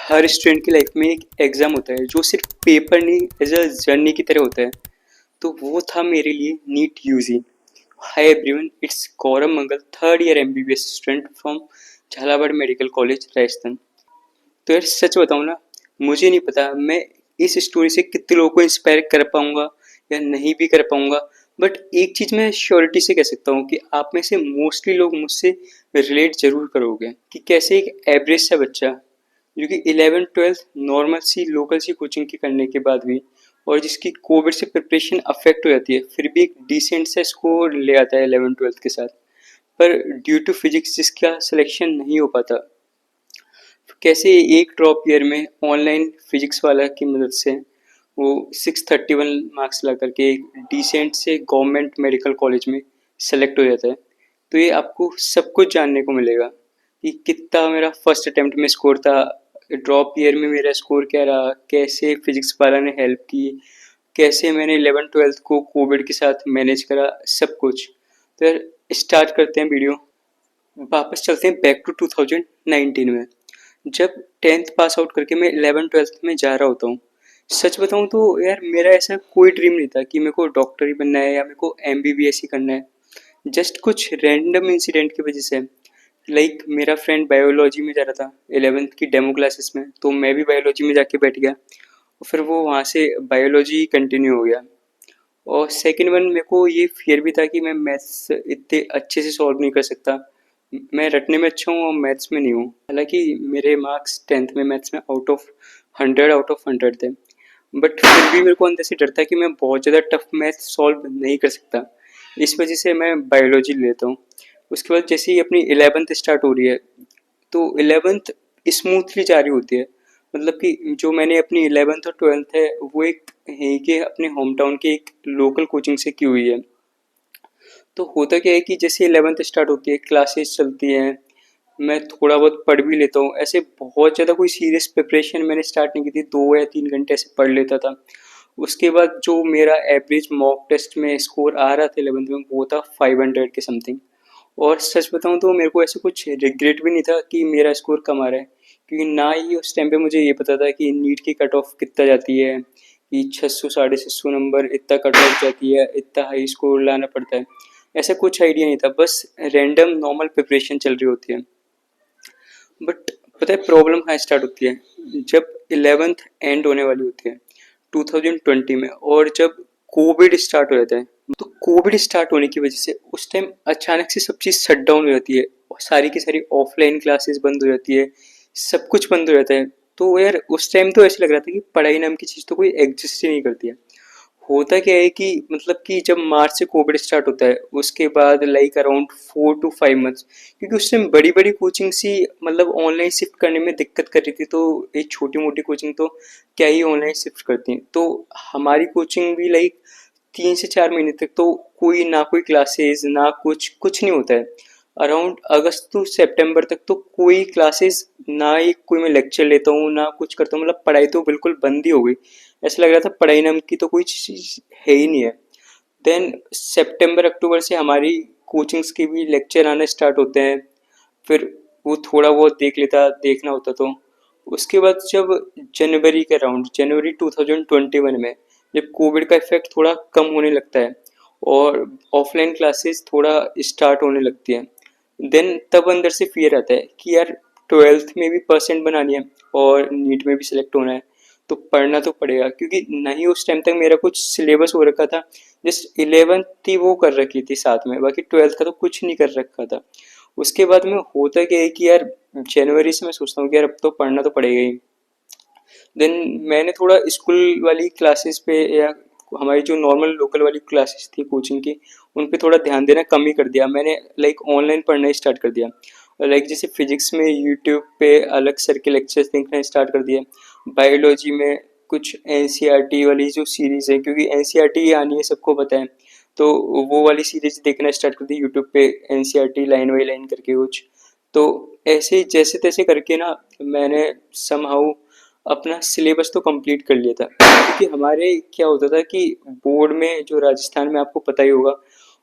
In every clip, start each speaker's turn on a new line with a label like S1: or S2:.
S1: हर student की life में एक एग्ज़ाम होता है जो सिर्फ पेपर नहीं एज अ जर्नी की तरह होता है। तो वो था मेरे लिए NEET UG. Hi everyone, it's Gaurav Mangal, third year MBBS student from Jhalawar medical college Rajasthan. तो यार सच बताऊँ ना, मुझे नहीं पता मैं इस स्टोरी से कितने लोगों को इंस्पायर कर पाऊंगा या नहीं भी कर पाऊंगा। बट एक चीज़ मैं श्योरिटी से कह सकता हूँ कि आप में से मोस्टली लोग मुझसे रिलेट जरूर करोगे कि कैसे एक एवरेज सा बच्चा जो कि 11th-12th नॉर्मल सी लोकल सी कोचिंग की करने के बाद भी और जिसकी कोविड से प्रिपरेशन अफेक्ट हो जाती है, फिर भी एक डिसेंट सा स्कोर ले आता है 11th-12th के साथ। पर ड्यू टू फिजिक्स जिसका सिलेक्शन नहीं हो पाता, कैसे एक ड्रॉप ईयर में ऑनलाइन फिजिक्स वाला की मदद से वो 631 मार्क्स ला करके एक डिसेंट से गवर्नमेंट मेडिकल कॉलेज में सेलेक्ट हो जाता है। तो ये आपको सब कुछ जानने को मिलेगा कि कितना मेरा फर्स्ट अटेम्प्ट में स्कोर था, ड्रॉप ईयर में मेरा स्कोर क्या रहा, कैसे फिजिक्स वाला ने हेल्प की, कैसे मैंने 11th-12th को कोविड के साथ मैनेज करा, सब कुछ। तो यार स्टार्ट करते हैं वीडियो। वापस चलते हैं बैक टू 2019 में, जब 10th पास आउट करके मैं 11th-12th में जा रहा होता हूँ। सच बताऊँ तो यार मेरा ऐसा कोई ड्रीम नहीं था कि मेरे को डॉक्टर ही बनना है या मेरे को एमबीबीएस ही करना है। जस्ट कुछ रैंडम इंसिडेंट की वजह से, लाइक मेरा फ्रेंड बायोलॉजी में जा रहा था 11th की डेमो क्लासेस में, तो मैं भी बायोलॉजी में जाके बैठ गया और फिर वो वहाँ से बायोलॉजी कंटिन्यू हो गया। और सेकंड वन, मेरे को ये फियर भी था कि मैं मैथ्स इतने अच्छे से सॉल्व नहीं कर सकता। मैं रटने में अच्छा हूँ और मैथ्स में नहीं हूँ। हालांकि मेरे मार्क्स 10th में मैथ्स में आउट ऑफ 100 थे, बट फिर भी मेरे को अंदर से डर था कि मैं बहुत ज़्यादा टफ मैथ सॉल्व नहीं कर सकता। इस वजह से मैं बायोलॉजी लेता हूँ। उसके बाद जैसे ही अपनी 11th स्टार्ट हो रही है, तो 11th स्मूथली जारी होती है। मतलब कि जो मैंने अपनी 11th और 12th है वो एक है कि अपने होम टाउन के एक लोकल कोचिंग से की हुई है। तो होता क्या है कि जैसे 11th स्टार्ट होती है, क्लासेस चलती हैं, मैं थोड़ा बहुत पढ़ भी लेता हूँ। ऐसे बहुत ज़्यादा कोई सीरियस प्रिपरेशन मैंने स्टार्ट नहीं की थी, 2 या 3 घंटे ऐसे पढ़ लेता था। उसके बाद जो मेरा एवरेज मॉक टेस्ट में स्कोर आ रहा था 11th में, वो था 500 के समथिंग। और सच बताऊँ तो मेरे को ऐसे कुछ रिग्रेट भी नहीं था कि मेरा स्कोर कम आ रहा है, क्योंकि ना ही उस टाइम पे मुझे ये पता था कि नीट की कट ऑफ कितना जाती है, कि 600 650 नंबर इतना कट ऑफ जाती है, इतना हाई स्कोर लाना पड़ता है। ऐसा कुछ आइडिया नहीं था, बस रैंडम नॉर्मल प्रिपरेशन चल रही होती है। बट पता है प्रॉब्लम कहाँ स्टार्ट होती है, जब 11th एंड होने वाली होती है 2020 में, और जब कोविड स्टार्ट हो जाता है। तो कोविड स्टार्ट होने की वजह से उस टाइम अचानक से सब चीज़ शट डाउन हो जाती है और सारी की सारी ऑफलाइन क्लासेस बंद हो जाती है, सब कुछ बंद हो जाता है। तो यार उस टाइम तो ऐसे लग रहा था कि पढ़ाई नाम की चीज़ तो कोई एग्जिस्ट ही नहीं करती है। होता क्या है कि मतलब कि जब मार्च से कोविड स्टार्ट होता है, उसके बाद लाइक अराउंड 4 to 5 मंथ्स, क्योंकि उस टाइम बड़ी बड़ी कोचिंग सी मतलब ऑनलाइन शिफ्ट करने में दिक्कत कर रही थी, तो एक छोटी मोटी कोचिंग तो क्या ही ऑनलाइन शिफ्ट करती हैं। तो हमारी कोचिंग भी लाइक 3 से 4 महीने तक तो कोई ना कोई क्लासेस ना कुछ कुछ नहीं होता है। अराउंड अगस्त टू सितंबर तक तो कोई क्लासेस ना ही कोई मैं लेक्चर लेता हूँ ना कुछ करता हूँ, मतलब पढ़ाई तो बिल्कुल बंद ही हो गई। ऐसा लग रहा था पढ़ाई नाम की तो कोई चीज़ है ही नहीं है। देन सितंबर अक्टूबर से हमारी कोचिंग्स के भी लेक्चर आना स्टार्ट होते हैं, फिर वो थोड़ा बहुत देखना होता। तो उसके बाद जब जनवरी के अराउंड जनवरी 2021 में जब कोविड का इफेक्ट थोड़ा कम होने लगता है और ऑफलाइन क्लासेस थोड़ा स्टार्ट होने लगती हैं, देन तब अंदर से फियर आता है कि यार 12th में भी परसेंट बनानी है और नीट में भी सिलेक्ट होना है, तो पढ़ना तो पड़ेगा। क्योंकि नहीं उस टाइम तक मेरा कुछ सिलेबस हो रखा था, जस्ट 11th थी वो कर रखी थी साथ में, बाकी 12th का तो कुछ नहीं कर रखा था। उसके बाद में होता क्या है कि यार जनवरी से मैं सोचता हूँ कि यार अब तो पढ़ना तो पड़ेगा ही। देन मैंने थोड़ा स्कूल वाली क्लासेस पे या हमारी जो नॉर्मल लोकल वाली क्लासेस थी कोचिंग की, उन पे थोड़ा ध्यान देना कम ही कर दिया। मैंने लाइक ऑनलाइन पढ़ना स्टार्ट कर दिया। लाइक जैसे फिजिक्स में यूट्यूब पे अलग सर के लेक्चर्स देखना स्टार्ट कर दिए। बायोलॉजी में कुछ एनसीईआरटी वाली जो सीरीज़ है, क्योंकि एनसीईआरटी आनी है सबको पता है, तो वो वाली सीरीज देखना स्टार्ट कर दी यूट्यूब पे, एनसीईआरटी लाइन बाई लाइन करके कुछ। तो ऐसे जैसे तैसे करके ना मैंने समहाउ अपना सिलेबस तो कंप्लीट कर लिया था। क्योंकि हमारे क्या होता था कि बोर्ड में जो राजस्थान में आपको पता ही होगा,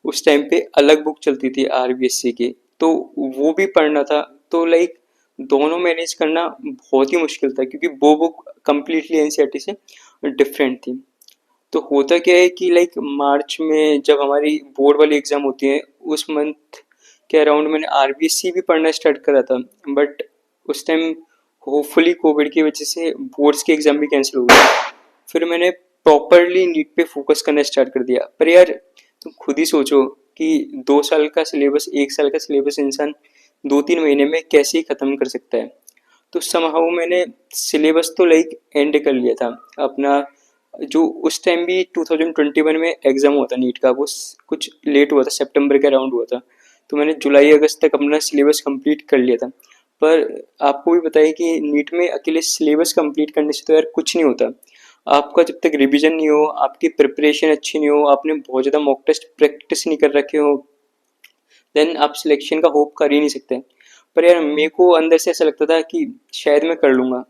S1: उस टाइम पे अलग बुक चलती थी आरबीएससी की, तो वो भी पढ़ना था। तो लाइक दोनों मैनेज करना बहुत ही मुश्किल था क्योंकि वो बुक कम्प्लीटली एनसीईआरटी से डिफरेंट थी। तो होता क्या है कि लाइक मार्च में जब हमारी बोर्ड वाली एग्ज़ाम होती है, उस मंथ के अराउंड मैंने आरबीएससी भी पढ़ना स्टार्ट करा था, बट उस टाइम होपफुली कोविड की वजह से बोर्ड्स की एग्ज़ाम भी कैंसिल हो गई। फिर मैंने प्रॉपरली नीट पे फोकस करना स्टार्ट कर दिया। पर यार तुम खुद ही सोचो कि 2 साल का सिलेबस, 1 साल का सिलेबस इंसान 2-3 महीने में कैसे ही ख़त्म कर सकता है। तो समहाउ मैंने सिलेबस तो लाइक एंड कर लिया था अपना। जो उस टाइम भी 2021 में एग्ज़ाम हुआ था नीट का, वो कुछ लेट हुआ था, सितंबर के अराउंड हुआ था। तो मैंने जुलाई अगस्त तक अपना सिलेबस कंप्लीट कर लिया था। पर आपको भी बताइए कि नीट में अकेले सिलेबस कंप्लीट करने से तो यार कुछ नहीं होता। आपका जब तक रिवीजन नहीं हो, आपकी प्रिपरेशन अच्छी नहीं हो, आपने बहुत ज़्यादा मॉक टेस्ट प्रैक्टिस नहीं कर रखे हो, देन आप सिलेक्शन का होप कर ही नहीं सकते। पर यार मेरे को अंदर से ऐसा लगता था कि शायद मैं कर लूँगा,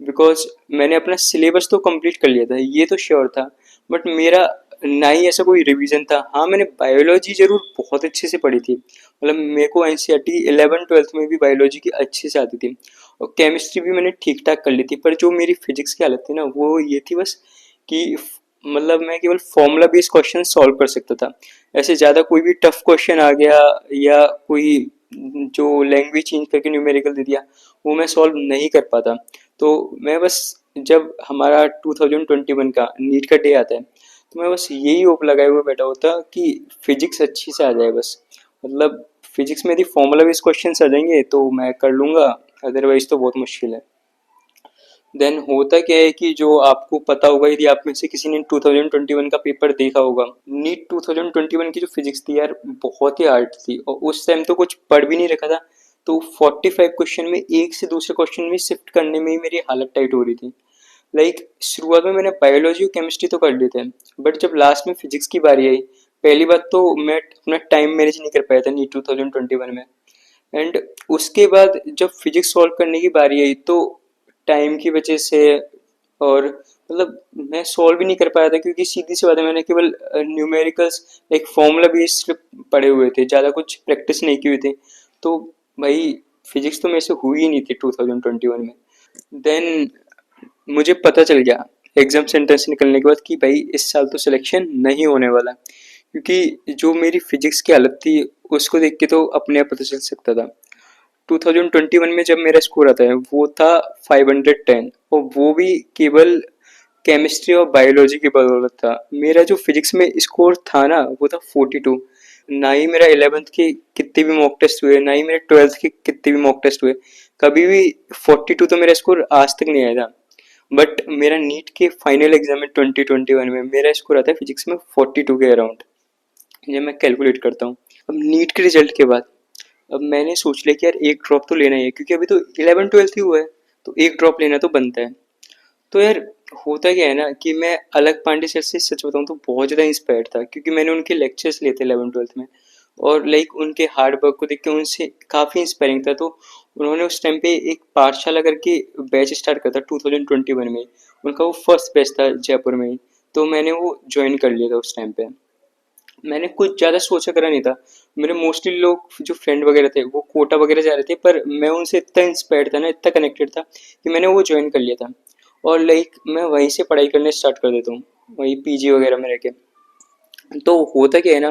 S1: बिकॉज मैंने अपना सिलेबस तो कंप्लीट कर लिया था, ये तो श्योर था। बट मेरा ना ही ऐसा कोई रिवीजन था। हाँ, मैंने बायोलॉजी जरूर बहुत अच्छे से पढ़ी थी, मतलब मेरे को एनसीईआरटी 11th-12th में भी बायोलॉजी की अच्छे से आती थी, और केमिस्ट्री भी मैंने ठीक ठाक कर ली थी। पर जो मेरी फिजिक्स की हालत थी ना, वो ये थी बस कि मतलब मैं केवल फॉर्मूला बेस्ड क्वेश्चन सॉल्व कर सकता था। ऐसे ज़्यादा कोई भी टफ क्वेश्चन आ गया या कोई जो लैंग्वेज चेंज करके न्यूमेरिकल दे दिया, वो मैं सॉल्व नहीं कर पाता। तो मैं बस, जब हमारा 2021 का नीट का डे आता है, तो मैं बस यही होप लगाए हुए बैठा होता कि फिजिक्स अच्छी से आ जाए बस। मतलब फिजिक्स में यदि फॉर्मूला बेस्ड क्वेश्चन आ जाएंगे तो मैं कर लूँगा, अदरवाइज तो बहुत मुश्किल है। देन होता क्या है कि जो आपको पता होगा, यदि आप में से किसी ने 2021 का पेपर देखा होगा, नीट 2021 की जो फिजिक्स थी यार, बहुत ही हार्ड थी, और उस टाइम तो कुछ पढ़ भी नहीं रखा था। तो 45 क्वेश्चन में एक से दूसरे क्वेश्चन में शिफ्ट करने में ही मेरी हालत टाइट हो रही थी। लाइक शुरुआत में मैंने बायोलॉजी और केमिस्ट्री तो कर लिए थे, बट जब लास्ट में फिजिक्स की बारी आई, पहली बात तो मैं अपना टाइम मैनेज नहीं कर पाया था नीट 2021 में। एंड उसके बाद जब फिजिक्स सॉल्व करने की बारी आई, तो टाइम की वजह से, और मतलब मैं सॉल्व भी नहीं कर पाया था, क्योंकि सीधी सी बात है, मैंने केवल न्यूमेरिकल्स एक फॉर्मूला बेस्ड पढ़े हुए थे, ज़्यादा कुछ प्रैक्टिस नहीं की हुई थी। तो भाई फिजिक्स तो मेरे से हुई ही नहीं थी 2021 में। देन मुझे पता चल गया एग्जाम सेंटर से निकलने के बाद कि भाई इस साल तो सिलेक्शन नहीं होने वाला, क्योंकि जो मेरी फिजिक्स की हालत थी उसको देख के तो अपने आप पता चल सकता था। 2021 में जब मेरा स्कोर आता है वो था 510, और वो भी केवल केमिस्ट्री और बायोलॉजी की बदौलत था। मेरा जो फिजिक्स में स्कोर था ना, वो था 42। ना ही मेरा 11th के कितने भी मॉक टेस्ट हुए, ना ही मेरे 12th के कितने भी मॉक टेस्ट हुए, कभी भी 42 तो मेरा स्कोर आज तक नहीं आया था। बट मेरा नीट के फाइनल एग्जाम में 2021 में मेरा स्कोर आता है फिजिक्स में 42 के अराउंड। ये मैं कैलकुलेट करता हूँ। अब नीट के रिजल्ट के बाद अब मैंने सोच लिया कि यार एक ड्रॉप तो लेना ही है, क्योंकि अभी तो 11-12 ही हुआ है, तो एक ड्रॉप लेना तो बनता है। तो यार होता क्या है ना कि मैं अलग पांडे सर से सच बताऊं तो बहुत ज़्यादा इंस्पायर्ड था, क्योंकि मैंने उनके लेक्चर्स लिए थे 11-12 में, और लाइक उनके हार्ड वर्क को देख के उनसे काफ़ी इंस्पायरिंग था। तो उन्होंने उस टाइम पे एक पाठशाला करके बैच स्टार्ट करा था 2021 में। उनका वो फर्स्ट बैच था जयपुर में ही, तो मैंने वो ज्वाइन कर लिया था उस टाइम पे। मैंने कुछ ज़्यादा सोचा करा नहीं था। मेरे मोस्टली लोग जो फ्रेंड वगैरह थे वो कोटा वगैरह जा रहे थे, पर मैं उनसे इतना इंस्पायर्ड था ना, इतना कनेक्टेड था कि मैंने वो ज्वाइन कर लिया था। और लाइक मैं वहीं से पढ़ाई करने स्टार्ट कर देता हूँ, वहीं पीजी वगैरह में रह के। तो होता क्या है ना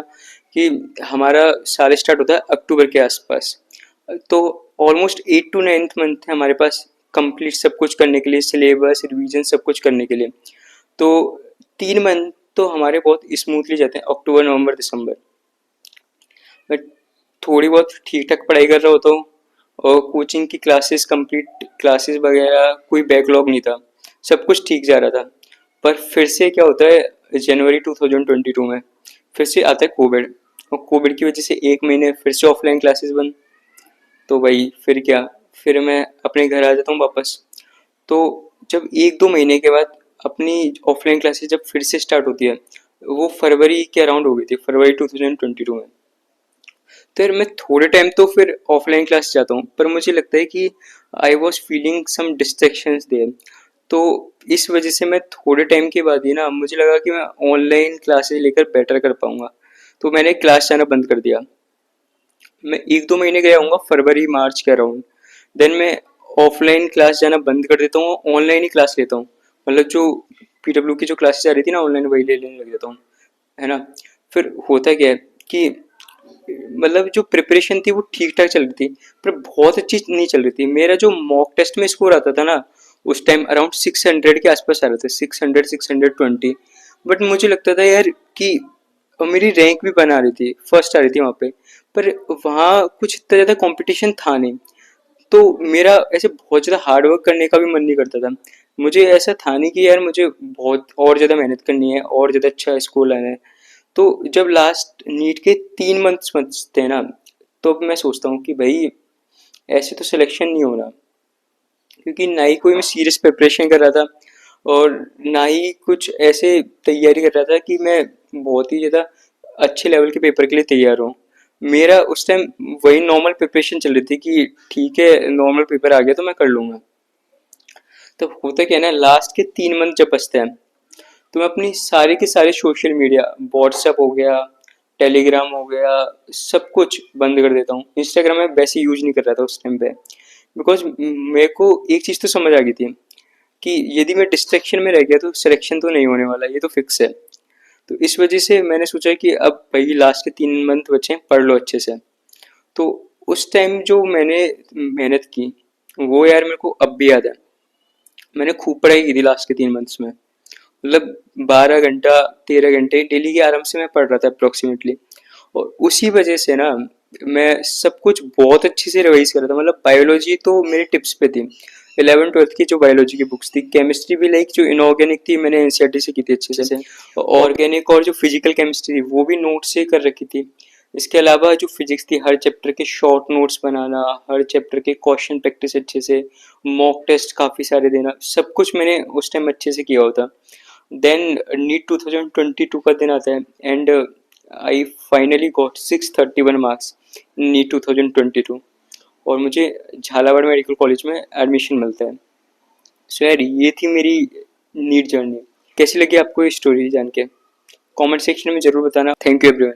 S1: कि हमारा साल स्टार्ट होता है अक्टूबर के आसपास। तो ऑलमोस्ट 8 to 9 मंथ है हमारे पास कंप्लीट सब कुछ करने के लिए, सिलेबस रिवीजन सब कुछ करने के लिए। तो 3 मंथ तो हमारे बहुत स्मूथली जाते हैं, अक्टूबर नवंबर दिसंबर। मैं थोड़ी बहुत ठीक ठाक पढ़ाई कर रहा होता हूँ, और कोचिंग की क्लासेस कंप्लीट, क्लासेस वगैरह कोई बैकलॉग नहीं था, सब कुछ ठीक जा रहा था। पर फिर से क्या होता है, जनवरी 2022 में फिर से आता है कोविड, और कोविड की वजह से 1 महीने फिर से ऑफलाइन क्लासेस बंद। तो भाई फिर क्या, फिर मैं अपने घर आ जाता हूँ वापस। तो जब 1-2 महीने के बाद अपनी ऑफलाइन क्लासेस जब फिर से स्टार्ट होती है, वो फरवरी के अराउंड हो गई थी, फरवरी 2022 में। तो यार मैं थोड़े टाइम तो फिर ऑफलाइन क्लास जाता हूँ, पर मुझे लगता है कि I was feeling some distractions there. तो इस वजह से मैं थोड़े टाइम के बाद ही ना, मुझे लगा कि मैं ऑनलाइन क्लासेस लेकर बेटर कर पाऊंगा, तो मैंने क्लास जाना बंद कर दिया। मैं 1-2 महीने गया हूँगा फरवरी मार्च के अराउंड। देन मैं ऑफलाइन क्लास जाना बंद कर देता हूँ, ऑनलाइन ही क्लास लेता हूँ। मतलब जो पीडब्ल्यू की जो क्लासेस आ रही थी ना ऑनलाइन, वही लेने लग जाता हूँ, है ना। फिर होता क्या है कि मतलब जो प्रिपरेशन थी वो ठीक ठाक चल रही थी, पर बहुत अच्छी नहीं चल रही थी। मेरा जो मॉक टेस्ट में स्कोर आता था ना, उस टाइम अराउंड 600 के आसपास आ रहे थे, 600 620। बट मुझे लगता था यार कि मेरी रैंक भी बना रही थी, फर्स्ट आ रही थी वहाँ पे, पर वहाँ कुछ इतना ज़्यादा कंपटीशन था नहीं। तो मेरा ऐसे बहुत ज़्यादा हार्ड वर्क करने का भी मन नहीं करता था। मुझे ऐसा था नहीं कि यार मुझे बहुत और ज़्यादा मेहनत करनी है और ज़्यादा अच्छा स्कोर लाना है। तो जब लास्ट नीट के 3 मंथ्स बचते हैं ना, तो अब मैं सोचता हूँ कि भाई ऐसे तो सिलेक्शन नहीं होना, क्योंकि ना ही कोई मैं सीरियस प्रिपरेशन कर रहा था और ना ही कुछ ऐसे तैयारी कर रहा था कि मैं बहुत ही ज़्यादा अच्छे लेवल के पेपर के लिए तैयार हूँ। मेरा उस टाइम वही नॉर्मल प्रिपरेशन चल रही थी कि ठीक है नॉर्मल पेपर आ गया तो मैं कर लूँगा। तो होता क्या है ना, लास्ट के 3 मंथ जब बचते हैं तो मैं अपनी सारी के सारे सोशल मीडिया, व्हाट्सएप हो गया, टेलीग्राम हो गया, सब कुछ बंद कर देता हूँ। इंस्टाग्राम में वैसे यूज नहीं कर रहा था उस टाइम पे, बिकॉज मेरे को एक चीज़ तो समझ आ गई थी कि यदि मैं डिस्ट्रैक्शन में रह गया तो सिलेक्शन तो नहीं होने वाला, ये तो फिक्स है। तो इस वजह से मैंने सोचा कि अब भाई लास्ट के 3 मंथ बचे हैं, पढ़ लो अच्छे से। तो उस टाइम जो मैंने मेहनत की वो यार मेरे को अब भी याद है। मैंने खूब पढ़ाई की थी लास्ट के 3 मंथ्स में, मतलब 12 घंटा 13 घंटे डेली के आराम से मैं पढ़ रहा था अप्रोक्सीमेटली। और उसी वजह से ना मैं सब कुछ बहुत अच्छे से रिवाइज कर रहा था। मतलब बायोलॉजी तो मेरे टिप्स पे थी, 11th 12th की जो बायोलॉजी की बुक्स थी। केमिस्ट्री भी लाइक जो इनऑर्गेनिक थी मैंने एनसीईआरटी से की थी अच्छे से। ऑर्गेनिक और जो फिजिकल केमिस्ट्री थी वो भी नोट से कर रखी थी। इसके अलावा जो फिजिक्स थी, हर चैप्टर के शॉर्ट नोट्स बनाना, हर चैप्टर के क्वेश्चन प्रैक्टिस अच्छे से, मॉक टेस्ट काफ़ी सारे देना, सब कुछ मैंने उस टाइम अच्छे से किया होता। देन नीट 2022 का दिन आता है and I finally got 631 marks NEET 2022, और मुझे झालावाड़ मेडिकल कॉलेज में एडमिशन मिलता है। सो यार ये थी मेरी नीट जर्नी। कैसी लगी आपको ये स्टोरी जान के? कमेंट सेक्शन में ज़रूर बताना। Thank you everyone.